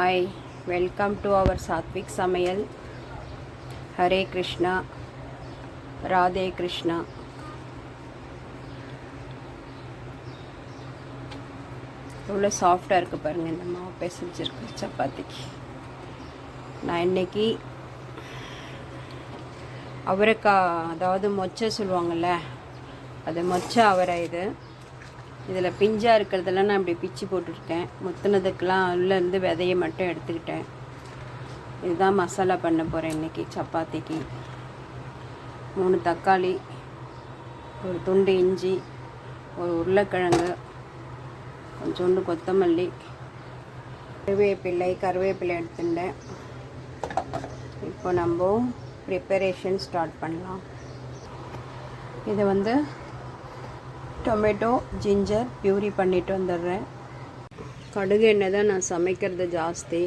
Hi, welcome to our Satvik Samayal. Hare Krishna, Radhe Krishna. எவ்வளோ சாஃப்டாக இருக்குது பாருங்கள் இந்த மாவு பிசைஞ்சிருக்கு சப்பாத்திக்கு. நான் இன்றைக்கி அவரைக்காய், அதாவது மொச்சை சொல்லுவாங்கள்ல, அது மொச்சை அவரை. இதில் பிஞ்சாக இருக்கிறதெல்லாம் நான் இப்படி பிச்சு போட்டுருக்கேன். முத்துனதுக்கெலாம் உள்ளேருந்து விதையை மட்டும் எடுத்துக்கிட்டேன். இதுதான் மசாலா பண்ண போகிறேன் இன்றைக்கி சப்பாத்திக்கு. 3 தக்காளி, ஒரு துண்டு இஞ்சி, ஒரு உருளைக்கிழங்கு, கொஞ்சோண்டு கொத்தமல்லி, கருவேப்பிலை எடுத்துட்டேன். இப்போ நம்ம ப்ரிப்பரேஷன் ஸ்டார்ட் பண்ணலாம். இதை டொமேட்டோ ஜிஞ்சர் பியூரி பண்ணிட்டு வந்துடுறேன். கடுகு எண்ணெய் தான் நான் சமைக்கிறது ஜாஸ்தி.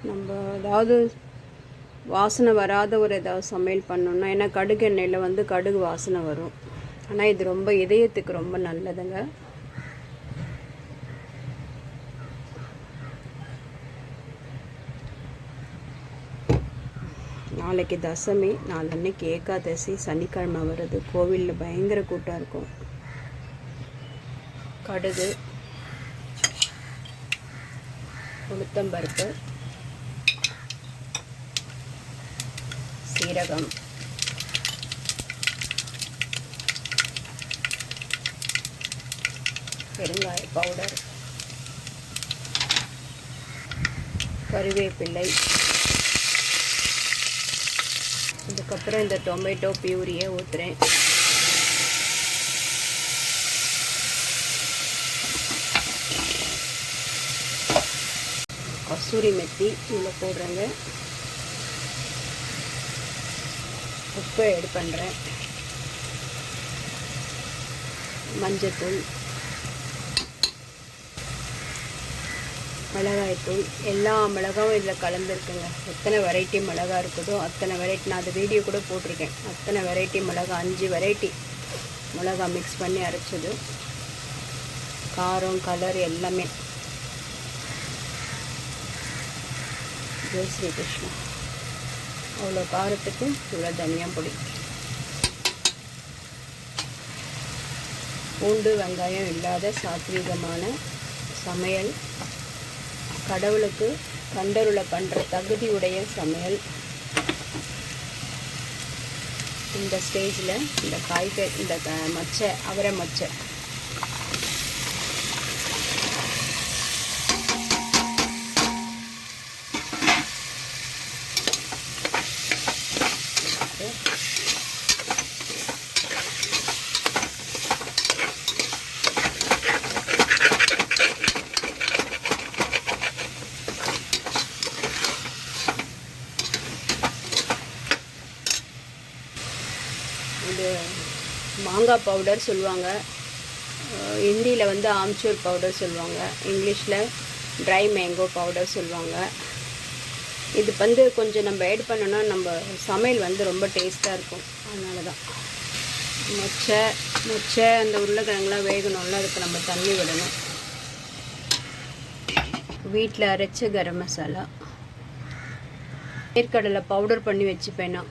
நம்ம ஏதாவது வாசனை வராத ஏதாவது சமையல் பண்ணோன்னா, ஏன்னா கடுகு எண்ணெயில் கடுகு வாசனை வரும். ஆனால் இது ரொம்ப இதயத்துக்கு ரொம்ப நல்லதுங்க. நாளைக்கு தசமி, நாளன்னைக்கு ஏகாதசி, சனிக்கிழமை வருது. கோவிலில் பயங்கர கூட்டம் இருக்கும். கடுகு, உளுத்தம்பருப்பு, சீரகம், பெருங்காய பவுடர், கருவேப்பிலை, இதுக்கப்புறம் இந்த டொமேட்டோ பியூரியை ஊற்றுறேன். கசூரி மெத்தி இதில் போடுறேங்க. உப்பு ஆட் பண்ணுறேன். மஞ்சத்தூள், மிளகாய்த்தூள், எல்லா மிளகாவும் இதில் கலந்துருக்குங்க. எத்தனை வெரைட்டி மிளகா இருக்குதோ அத்தனை வெரைட்டி, நான் அது வீடியோ கூட போட்டிருக்கேன். அத்தனை வெரைட்டி மிளகா, 5 வெரைட்டி மிளகா மிக்ஸ் பண்ணி அரைச்சது. காரம், கலர் எல்லாமே. ஜெய் ஸ்ரீ கிருஷ்ணா. அவ்வளோ காரத்துக்கு இவ்வளோ தனியா பொடி. பூண்டு வெங்காயம் இல்லாத சாத்வீகமான சமையல், கடவுளுக்கு கண்டருளை பண்ணுற தகுதி உடைய சமையல். இந்த ஸ்டேஜில் இந்த காய்கறி, இந்த மொச்சை, அவரை மொச்சை இது மாங்காய் பவுடர் சொல்லுவாங்க. ஹிந்தியில் ஆம்ச்சூர் பவுடர் சொல்லுவாங்க. இங்கிலீஷில் ட்ரை மேங்கோ பவுடர் சொல்லுவாங்க. இது கொஞ்சம் நம்ம ஆட் பண்ணோன்னா நம்ம சமையல் ரொம்ப டேஸ்ட்டாக இருக்கும். அதனால தான் மொச்சை அந்த உருளைக்கிழங்குலாம் வேகணும்ல, அதுக்கு நம்ம தண்ணி விடணும். வீட்டில் அரைச்ச கரம் மசாலா, வேர்க்கடலை பவுடர் பண்ணி வச்சுப்பேன். நான்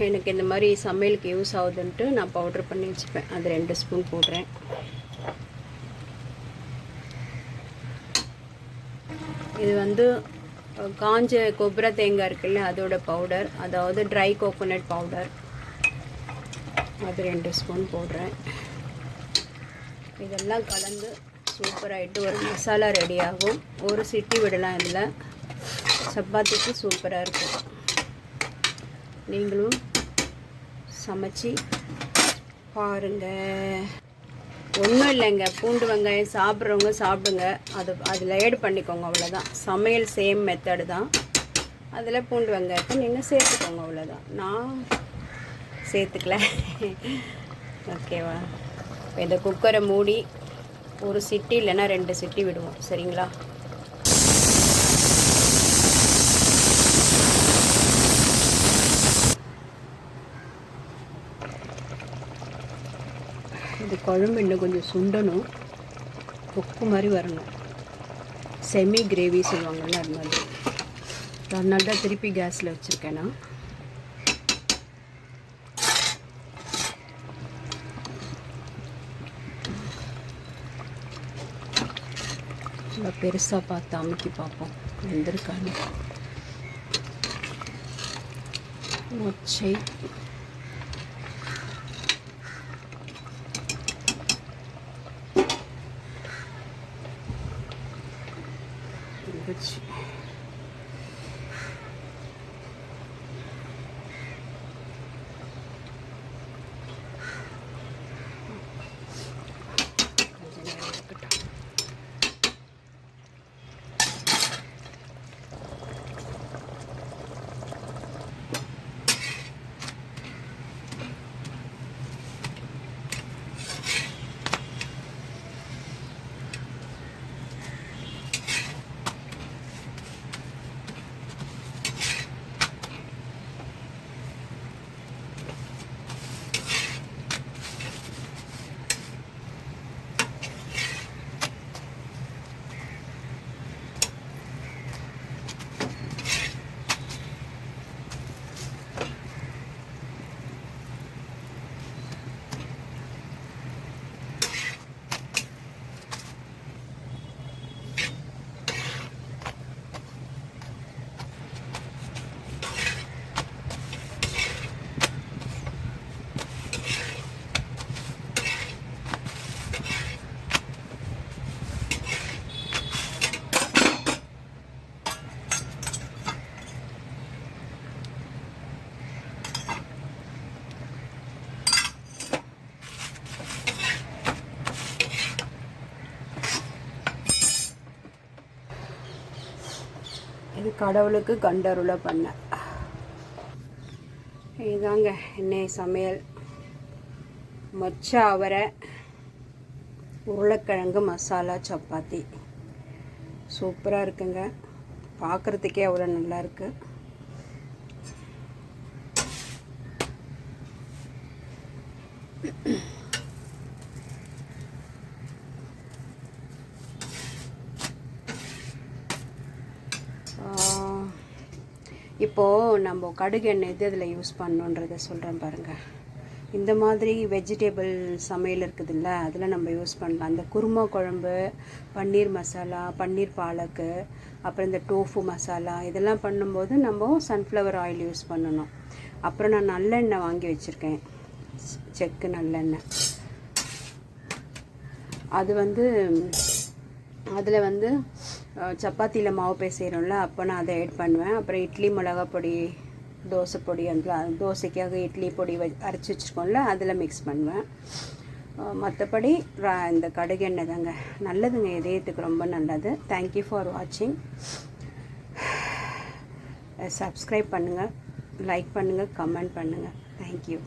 எனக்கு இந்த மாதிரி சமையலுக்கு யூஸ் ஆகுதுன்ட்டு நான் பவுடர் பண்ணி வச்சுப்பேன். அது 2 ஸ்பூன் போடுறேன். இது காஞ்ச கொಬ್ಬರಿ தேங்காய் இருக்குல்ல, அதோட பவுடர், அதாவது ட்ரை கோகோனட் பவுடர், அது 2 ஸ்பூன் போடுறேன். இதெல்லாம் கலந்து சூப்பராகிட்டு ஒரு மசாலா ரெடி ஆகும். ஒரு சிட்டி விடலாம். இதில் சப்பாத்திக்கு சூப்பராக இருக்கும். நீங்களும் சமைச்சி பாருங்கள். ஒன்றும் இல்லைங்க, பூண்டு வெங்காயம் சாப்பிட்றவங்க சாப்பிடுங்க. அதில் ஆட் பண்ணிக்கோங்க, அவ்வளோதான். சமையல் சேம் மெத்தடு தான். அதில் பூண்டு வெங்காயத்தை நீங்கள் சேர்த்துக்கோங்க, அவ்வளோதான். நான் சேர்த்துக்கல. ஓகேவா? இந்த குக்கரை மூடி ஒரு சிட்டி இல்லைன்னா 2 சிட்டி விடுவோம், சரிங்களா? இது குழம்பு இன்னும் கொஞ்சம் சுண்டணும், தொக்கு மாதிரி வரணும். செமி கிரேவி சொல்லுவாங்கள்ல, அது மாதிரி. அதனால தான் திருப்பி கேஸில் வச்சுருக்கேன் நான். நல்லா பெருசாக பார்த்து அமுக்கி பார்ப்போம் வெந்திருக்கான்னு. மொச்சை வச்சு இது கடவுளுக்கு கண்டருளை பண்ண. இதுதாங்க இன்னைய சமையல். மொச்சை அவரை உருளைக்கிழங்கு மசாலா சப்பாத்தி சூப்பராக இருக்குங்க. பார்க்குறதுக்கே அவ்வளோ நல்லாயிருக்கு. இப்போது நம்ம கடுகு எண்ணெய் எது இதில் யூஸ் பண்ணணுன்றதை சொல்கிறேன் பாருங்கள். இந்த மாதிரி வெஜிடபிள் சமையல் இருக்குதுல்ல, அதில் நம்ம யூஸ் பண்ணலாம். இந்த குருமா குழம்பு, பன்னீர் மசாலா, பன்னீர் பாலக்கு, அப்புறம் இந்த டோஃபு மசாலா, இதெல்லாம் பண்ணும்போது நம்ம சன்ஃப்ளவர் ஆயில் யூஸ் பண்ணணும். அப்புறம் நான் நல்லெண்ணெய் வாங்கி வச்சுருக்கேன், செக்கு நல்லெண்ணெய். அது அதில் சப்பாத்தியில் மாவு பேசுகிறோம்ல, அப்போ நான் அதை ஆட் பண்ணுவேன். அப்புறம் இட்லி மிளகா பொடி, தோசை பொடி, தோசைக்காக இட்லி பொடி அரைச்சி வச்சுருக்கோம்ல, அதில் மிக்ஸ் பண்ணுவேன். மற்றபடி இந்த கடுகு எண்ணெய் தாங்க நல்லதுங்க, இதயத்துக்கு ரொம்ப நல்லது. தேங்க்யூ ஃபார் வாட்சிங். சப்ஸ்கிரைப் பண்ணுங்கள், லைக் பண்ணுங்கள், கமெண்ட் பண்ணுங்கள். தேங்க்யூ.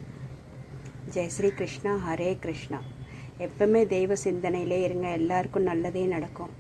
ஜெய் ஸ்ரீ கிருஷ்ணா, ஹரே கிருஷ்ணா. எப்பவுமே தெய்வ சிந்தனையிலே இருங்க, எல்லாருக்கும் நல்லதே நடக்கும்.